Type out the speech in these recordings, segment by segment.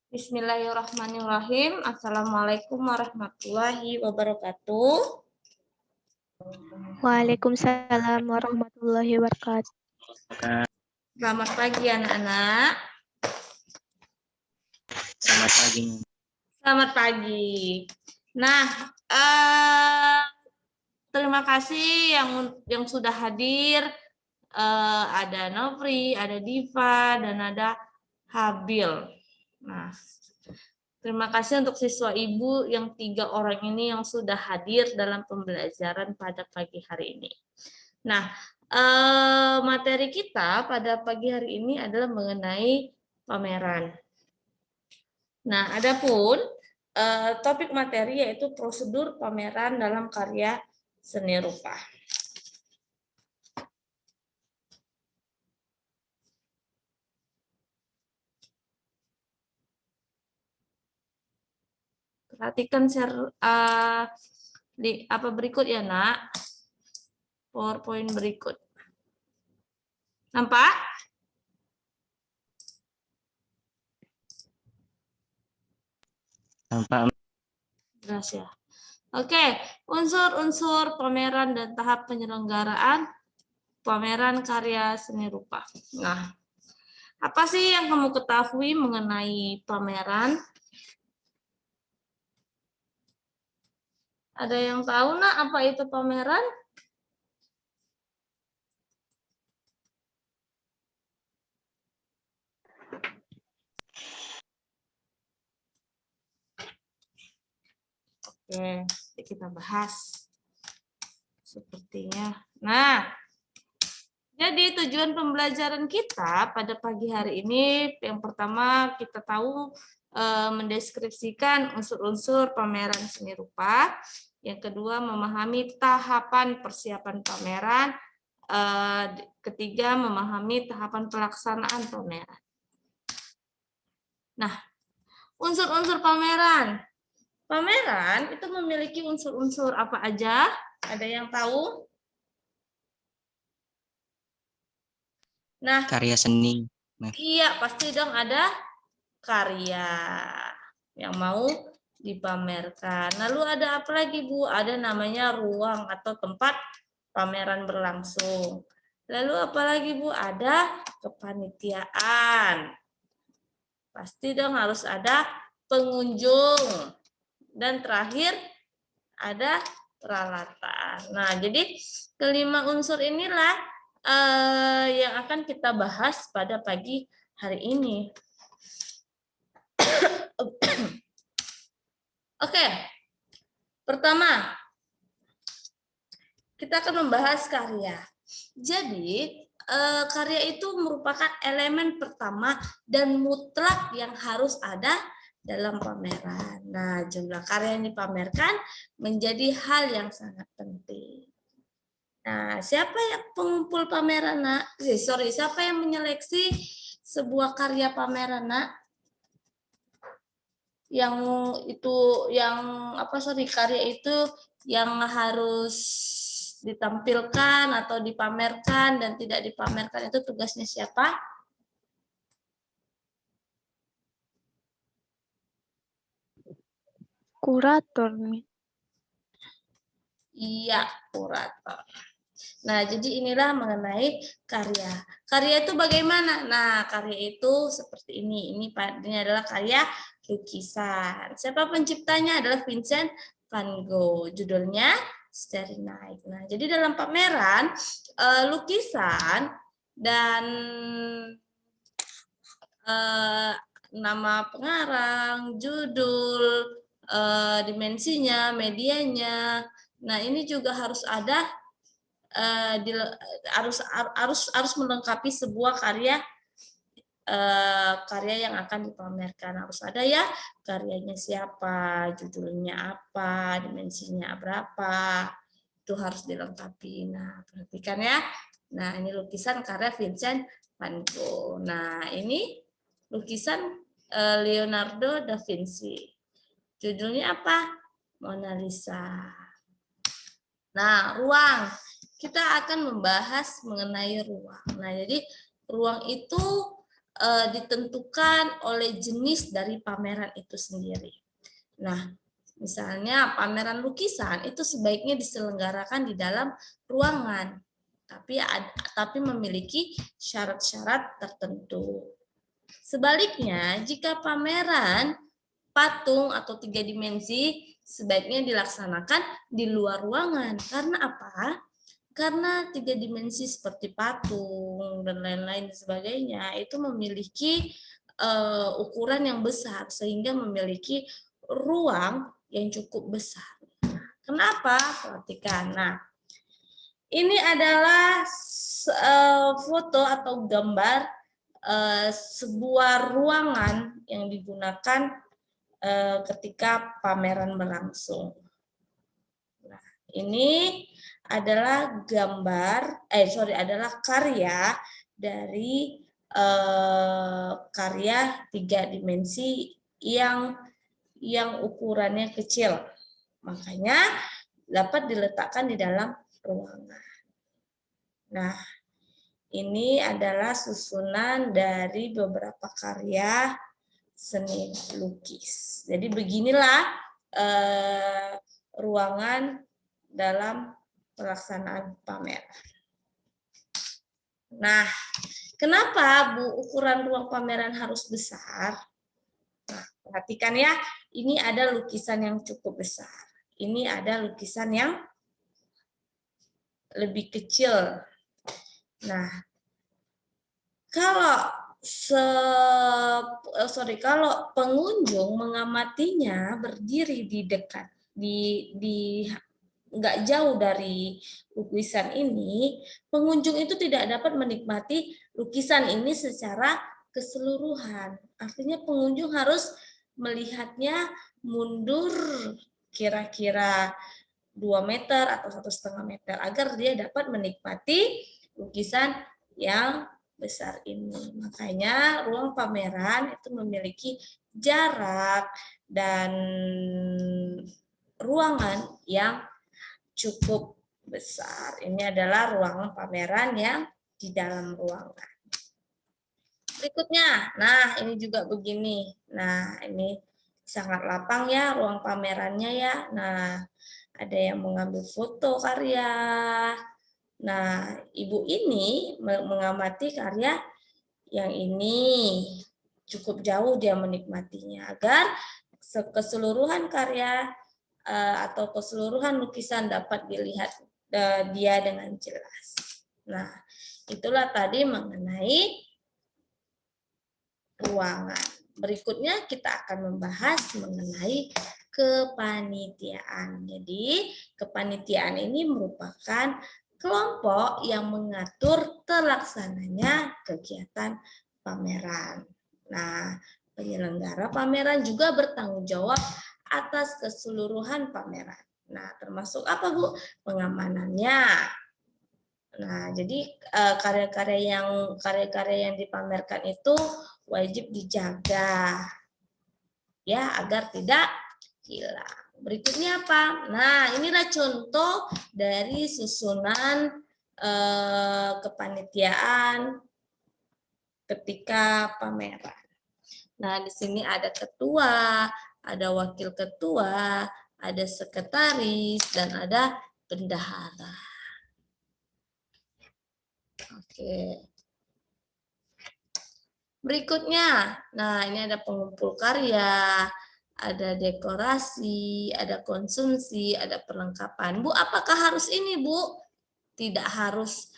Bismillahirrahmanirrahim. Assalamualaikum warahmatullahi wabarakatuh. Waalaikumsalam warahmatullahi wabarakatuh. Selamat pagi anak-anak. Selamat pagi. Selamat pagi. Nah, terima kasih yang sudah hadir. Ada Novri, ada Diva, dan ada Habil. Nah, terima kasih untuk siswa ibu yang 3 orang ini yang sudah hadir dalam pembelajaran pada pagi hari ini. Nah, materi kita pada pagi hari ini adalah mengenai pameran. Nah, adapun topik materi yaitu prosedur pameran dalam karya seni rupa. Perhatikan share di apa berikut ya, Nak. PowerPoint berikut. Nampak? Nampak. Jelas ya. Oke, unsur-unsur pameran dan tahap penyelenggaraan pameran karya seni rupa. Nah, apa sih yang kamu ketahui mengenai pameran? Ada yang tahu, Nak, apa itu pameran? Oke, kita bahas. Sepertinya. Nah, jadi tujuan pembelajaran kita pada pagi hari ini, yang pertama kita tahu mendeskripsikan unsur-unsur pameran seni rupa. Yang kedua, memahami tahapan persiapan pameran. Ketiga, memahami tahapan pelaksanaan pameran. Nah, unsur-unsur pameran. Pameran itu memiliki unsur-unsur apa aja? Ada yang tahu? Nah, Karya seni. iya, pasti dong ada karya yang mau dipamerkan. Lalu ada apa lagi, Bu? Ada namanya ruang atau tempat pameran berlangsung. Lalu apa lagi, Bu? Ada kepanitiaan. Pasti dong harus ada pengunjung. Dan terakhir ada peralatan. Nah, jadi kelima unsur inilah yang akan kita bahas pada pagi hari ini. Oke, pertama kita akan membahas karya. Jadi karya itu merupakan elemen pertama dan mutlak yang harus ada dalam pameran. Nah, jumlah karya yang dipamerkan menjadi hal yang sangat penting. Nah, siapa yang pengumpul pameran, Nak? Siapa yang menyeleksi sebuah karya pameran, Nak? Karya itu yang harus ditampilkan atau dipamerkan dan tidak dipamerkan itu tugasnya siapa? Kurator. Iya, kurator. Nah, jadi inilah mengenai karya. Karya itu bagaimana? Nah, karya itu seperti ini. Ini adalah karya lukisan. Siapa penciptanya? Adalah Vincent van Gogh. Judulnya Starry Night. Nah, jadi dalam pameran lukisan dan nama pengarang, judul, dimensinya, medianya. Nah, ini juga harus ada harus melengkapi sebuah karya yang akan dipamerkan. Harus ada ya karyanya siapa, judulnya apa, dimensinya berapa, itu harus dilengkapi. Nah, perhatikan ya. Nah, ini lukisan karya Vincent van Gogh. Nah, ini lukisan Leonardo da Vinci. Judulnya apa? Mona Lisa. Nah, ruang. Kita akan membahas mengenai ruang. Nah, jadi ruang itu ditentukan oleh jenis dari pameran itu sendiri. Nah, misalnya pameran lukisan itu sebaiknya diselenggarakan di dalam ruangan, tapi memiliki syarat-syarat tertentu. Sebaliknya, jika pameran patung atau 3 dimensi sebaiknya dilaksanakan di luar ruangan. Karena apa? Karena 3 dimensi seperti patung dan lain-lain sebagainya itu memiliki ukuran yang besar sehingga memiliki ruang yang cukup besar. Kenapa? Perhatikan. Nah, ini adalah foto atau gambar sebuah ruangan yang digunakan ketika pameran berlangsung. Nah, ini adalah adalah karya dari karya 3 dimensi yang ukurannya kecil. Makanya dapat diletakkan di dalam ruangan. Nah, ini adalah susunan dari beberapa karya seni lukis. Jadi beginilah ruangan dalam pelaksanaan pameran. Nah, kenapa Bu ukuran ruang pameran harus besar? Nah, perhatikan ya, ini ada lukisan yang cukup besar. Ini ada lukisan yang lebih kecil. Nah, kalau pengunjung mengamatinya berdiri di dekat, nggak jauh dari lukisan ini, pengunjung itu tidak dapat menikmati lukisan ini secara keseluruhan. Artinya pengunjung harus melihatnya mundur kira-kira 2 meter atau 1,5 meter agar dia dapat menikmati lukisan yang besar ini. Makanya ruang pameran itu memiliki jarak dan ruangan yang cukup besar. Ini adalah ruangan pameran yang di dalam ruangan. Berikutnya, nah ini juga begini. Nah ini sangat lapang ya ruang pamerannya ya. Nah ada yang mengambil foto karya. Nah ibu ini mengamati karya yang ini cukup jauh dia menikmatinya agar keseluruhan karya atau keseluruhan lukisan dapat dilihat dia dengan jelas. Nah, itulah tadi mengenai ruangan. Berikutnya kita akan membahas mengenai kepanitiaan. Jadi, kepanitiaan ini merupakan kelompok yang mengatur terlaksananya kegiatan pameran. Nah, penyelenggara pameran juga bertanggung jawab atas keseluruhan pameran. Nah, termasuk apa, Bu? Pengamanannya. Nah, jadi karya-karya yang dipamerkan itu wajib dijaga ya agar tidak hilang. Berikutnya apa? Nah, inilah contoh dari susunan kepanitiaan ketika pameran. Nah, di sini ada ketua, ada wakil ketua, ada sekretaris, dan ada bendahara. Oke. Berikutnya, nah ini ada pengumpul karya, ada dekorasi, ada konsumsi, ada perlengkapan. Bu, apakah harus ini, Bu? Tidak harus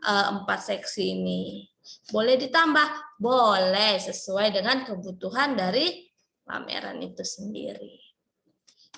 4 seksi ini. Boleh ditambah? Boleh, sesuai dengan kebutuhan dari pameran itu sendiri.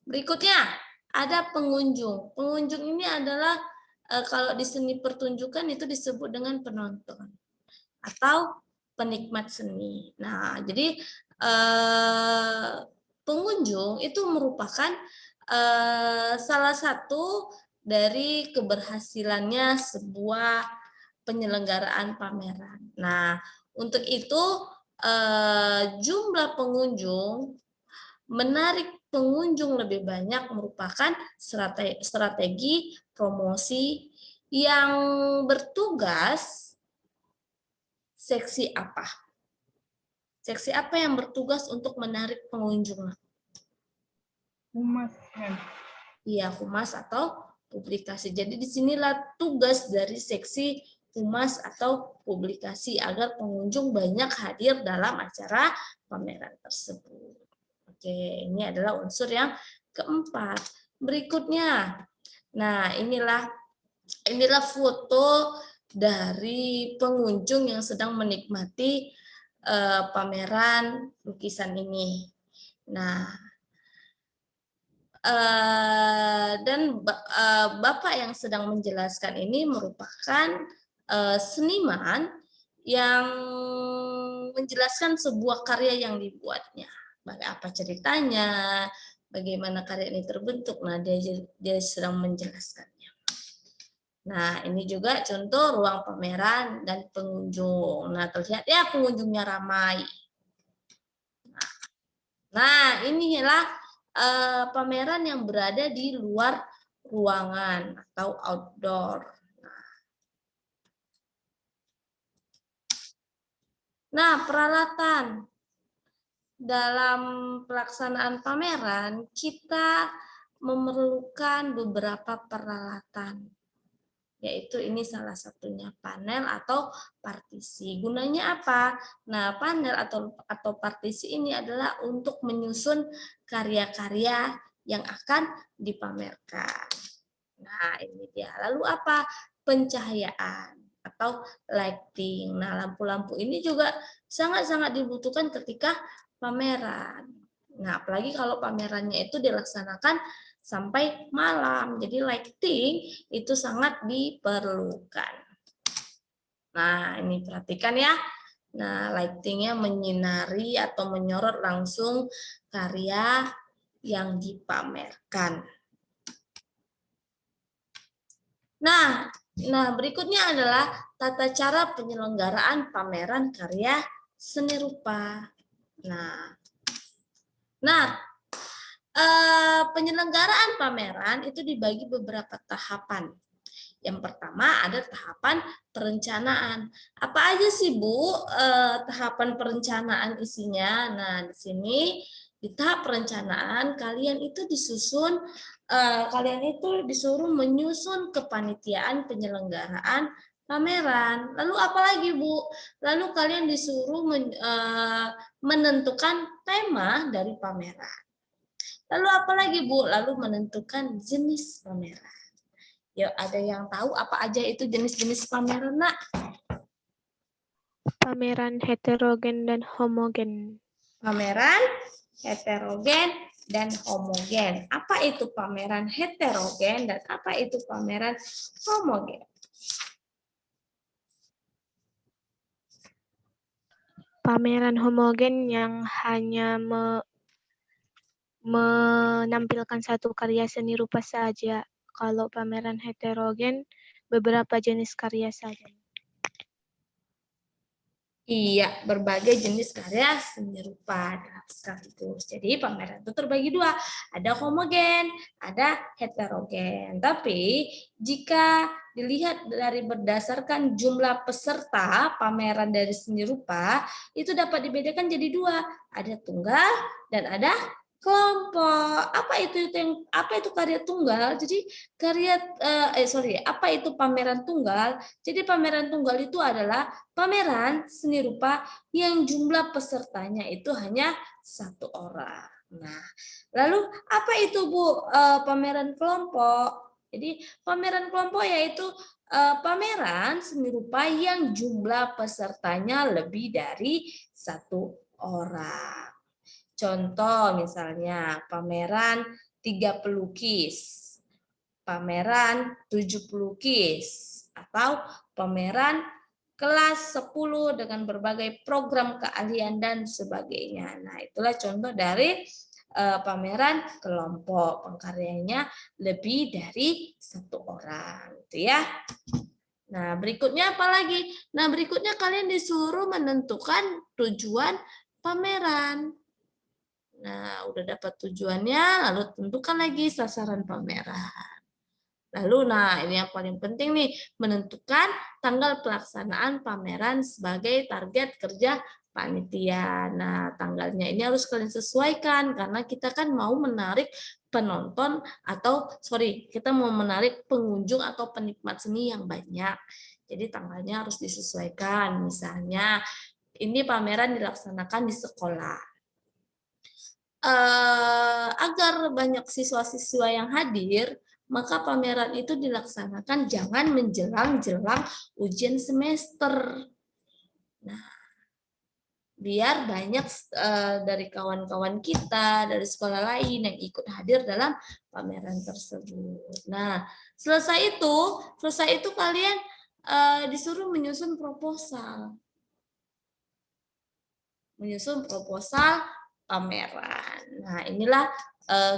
Berikutnya, ada pengunjung. Pengunjung ini adalah kalau di seni pertunjukan itu disebut dengan penonton atau penikmat seni. Nah, jadi pengunjung itu merupakan salah satu dari keberhasilannya sebuah penyelenggaraan pameran. Nah, untuk itu jumlah pengunjung, menarik pengunjung lebih banyak merupakan strategi promosi yang bertugas seksi apa? Seksi apa yang bertugas untuk menarik pengunjung? Humas. Iya, humas atau publikasi. Jadi disinilah tugas dari seksi humas atau publikasi agar pengunjung banyak hadir dalam acara pameran tersebut. Oke, ini adalah unsur yang keempat. Berikutnya, nah inilah foto dari pengunjung yang sedang menikmati pameran lukisan ini. Nah, dan Bapak yang sedang menjelaskan ini merupakan seniman yang menjelaskan sebuah karya yang dibuatnya. Apa ceritanya, bagaimana karya ini terbentuk. Nah, dia sedang menjelaskannya. Nah, ini juga contoh ruang pameran dan pengunjung. Nah, terlihat ya pengunjungnya ramai. Nah, inilah pameran yang berada di luar ruangan atau outdoor. Nah, peralatan dalam pelaksanaan pameran kita memerlukan beberapa peralatan, yaitu ini salah satunya panel atau partisi. Gunanya apa? Nah, panel atau partisi ini adalah untuk menyusun karya-karya yang akan dipamerkan. Nah, ini dia. Lalu apa? Pencahayaan atau lighting. Nah, lampu-lampu ini juga sangat-sangat dibutuhkan ketika pameran. Nah, apalagi kalau pamerannya itu dilaksanakan sampai malam. Jadi lighting itu sangat diperlukan. Nah, ini perhatikan ya. Nah, lightingnya menyinari atau menyorot langsung karya yang dipamerkan. Nah, berikutnya adalah tata cara penyelenggaraan pameran karya seni rupa. Penyelenggaraan pameran itu dibagi beberapa tahapan. Yang pertama ada tahapan perencanaan. Apa aja sih Bu tahapan perencanaan isinya? Nah, di sini di tahap perencanaan kalian itu disuruh menyusun kepanitiaan penyelenggaraan pameran. Lalu apa lagi Bu? Lalu kalian disuruh menentukan tema dari pameran. Lalu apa lagi Bu? Lalu menentukan jenis pameran. Yuk, ada yang tahu apa aja itu jenis-jenis pameran, Nak? Pameran heterogen dan homogen. Pameran heterogen dan homogen. Apa itu pameran heterogen dan apa itu pameran homogen? Pameran homogen yang hanya menampilkan satu karya seni rupa saja. Kalau pameran heterogen, beberapa jenis karya saja. Iya, berbagai jenis karya seni rupa dalam sekaligus. Jadi pameran itu terbagi dua, ada homogen, ada heterogen. Tapi jika dilihat dari berdasarkan jumlah peserta pameran dari seni rupa, itu dapat dibedakan jadi dua, ada tunggal dan ada kelompok. Apa itu karya tunggal? Jadi apa itu pameran tunggal? Jadi pameran tunggal itu adalah pameran seni rupa yang jumlah pesertanya itu hanya 1 orang. Nah, lalu apa itu Bu pameran kelompok? Jadi pameran kelompok yaitu pameran seni rupa yang jumlah pesertanya lebih dari 1 orang. Contoh misalnya pameran 3 pelukis, pameran 7 pelukis, atau pameran kelas 10 dengan berbagai program keahlian dan sebagainya. Nah, itulah contoh dari pameran kelompok, pengkaryanya lebih dari 1 orang, gitu ya. Nah, berikutnya apa lagi? Nah, berikutnya kalian disuruh menentukan tujuan pameran. Nah, udah dapat tujuannya, lalu tentukan lagi sasaran pameran. Lalu, ini yang paling penting nih, menentukan tanggal pelaksanaan pameran sebagai target kerja panitia. Nah, tanggalnya ini harus kalian sesuaikan karena kita kan mau menarik penonton kita mau menarik pengunjung atau penikmat seni yang banyak. Jadi tanggalnya harus disesuaikan. Misalnya ini pameran dilaksanakan di sekolah. Agar banyak siswa-siswa yang hadir, maka pameran itu dilaksanakan jangan menjelang-jelang ujian semester. Nah, biar banyak dari kawan-kawan kita dari sekolah lain yang ikut hadir dalam pameran tersebut. Nah, selesai itu kalian disuruh menyusun proposal. Menyusun proposal pameran. Nah, inilah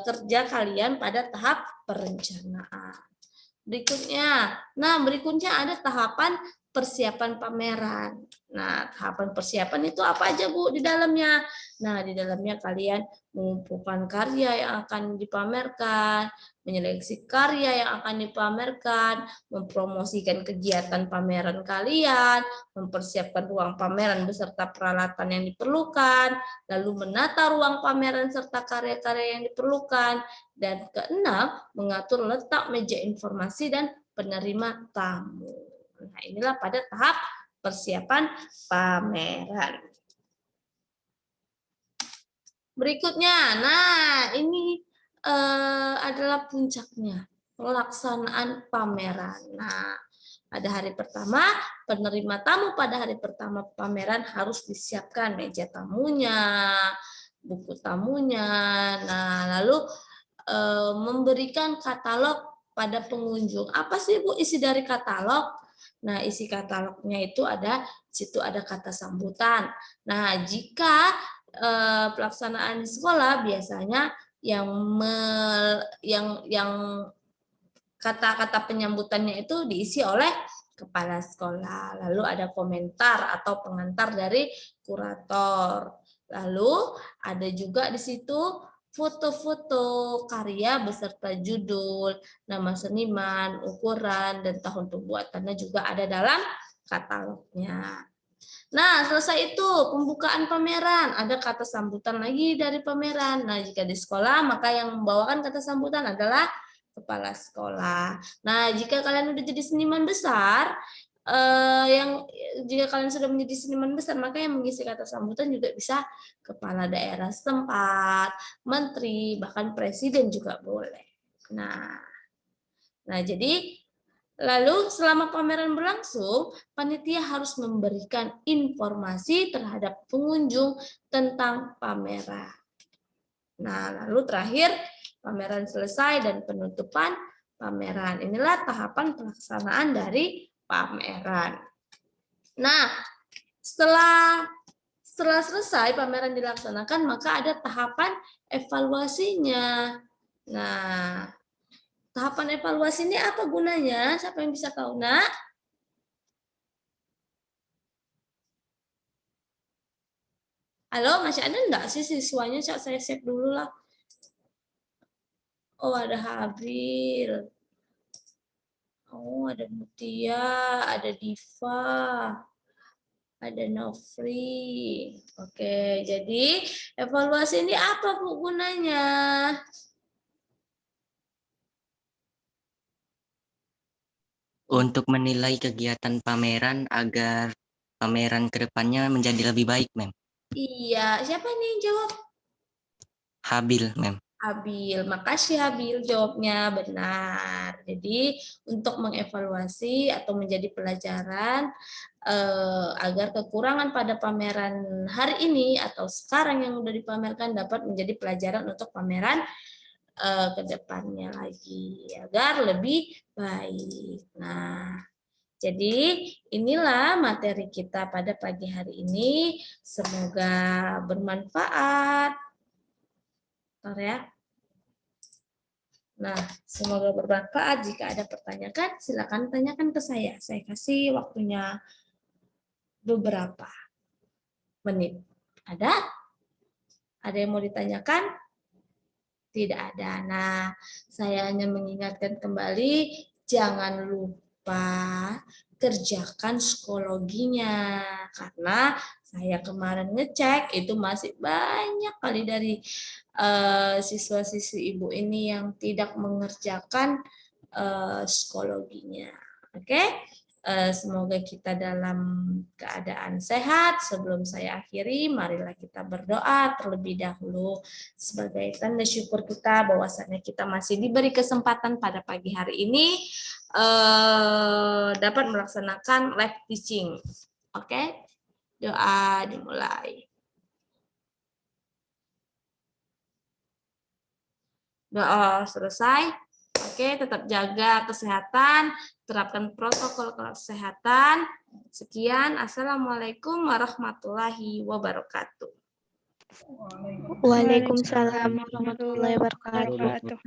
kerja kalian pada tahap perencanaan. Berikutnya ada tahapan persiapan pameran. Nah, tahapan persiapan itu apa aja, Bu, di dalamnya? Nah, di dalamnya kalian mengumpulkan karya yang akan dipamerkan, menyeleksi karya yang akan dipamerkan, mempromosikan kegiatan pameran kalian, mempersiapkan ruang pameran beserta peralatan yang diperlukan, lalu menata ruang pameran serta karya-karya yang diperlukan, dan keenam, mengatur letak meja informasi dan penerima tamu. Nah, inilah pada tahap persiapan pameran. Berikutnya, ini adalah puncaknya, pelaksanaan pameran. Nah, pada hari pertama, penerima tamu pada hari pertama pameran harus disiapkan meja tamunya, buku tamunya. Nah, lalu memberikan katalog pada pengunjung. Apa sih, Bu, isi dari katalog? Nah, isi katalognya itu situ ada kata sambutan. Nah, jika pelaksanaan di sekolah biasanya yang kata-kata penyambutannya itu diisi oleh kepala sekolah. Lalu ada komentar atau pengantar dari kurator. Lalu ada juga di situ foto-foto karya beserta judul, nama seniman, ukuran, dan tahun pembuatannya juga ada dalam katalognya. Nah, selesai itu pembukaan pameran. Ada kata sambutan lagi dari pameran. Nah, jika di sekolah, maka yang membawakan kata sambutan adalah kepala sekolah. Nah, jika kalian udah jadi seniman besar, jika kalian sudah menjadi seniman besar, maka yang mengisi kata sambutan juga bisa kepala daerah setempat, menteri, bahkan presiden juga boleh. Nah, jadi lalu selama pameran berlangsung, panitia harus memberikan informasi terhadap pengunjung tentang pameran. Nah, lalu terakhir pameran selesai dan penutupan pameran. Inilah tahapan pelaksanaan dari pameran. Nah, setelah selesai pameran dilaksanakan, maka ada tahapan evaluasinya. Nah, tahapan evaluasi ini apa gunanya? Siapa yang bisa tahu, Nak? Halo, masih ada enggak sih siswanya? Saya save dulu lah. Oh, ada Habil. Oh, ada Mutia, ada Diva, ada Nofri. Oke, jadi evaluasi ini apa, Bu, gunanya? Untuk menilai kegiatan pameran agar pameran ke depannya menjadi lebih baik, Mem. Iya, siapa nih yang jawab? Habil, Mem. Habil, makasih Habil, jawabnya benar. Jadi untuk mengevaluasi atau menjadi pelajaran agar kekurangan pada pameran hari ini atau sekarang yang sudah dipamerkan dapat menjadi pelajaran untuk pameran ke depannya lagi agar lebih baik. Nah, jadi inilah materi kita pada pagi hari ini. Semoga bermanfaat. Ya. Nah, semoga bermanfaat. Jika ada pertanyaan, silakan tanyakan ke saya. Saya kasih waktunya beberapa menit. Ada? Ada yang mau ditanyakan? Tidak ada. Nah, saya hanya mengingatkan kembali, jangan lupa kerjakan psikologinya. Karena Saya kemarin ngecek itu masih banyak kali dari siswa-siswi ibu ini yang tidak mengerjakan psikologinya. Oke, semoga kita dalam keadaan sehat. Sebelum saya akhiri, marilah kita berdoa terlebih dahulu sebagai tanda syukur kita bahwasannya kita masih diberi kesempatan pada pagi hari ini dapat melaksanakan live teaching. Oke, doa dimulai. Doa selesai. Oke, tetap jaga kesehatan, terapkan protokol kesehatan. Sekian, Assalamualaikum warahmatullahi wabarakatuh. Waalaikumsalam warahmatullahi wabarakatuh. Wabarakatuh.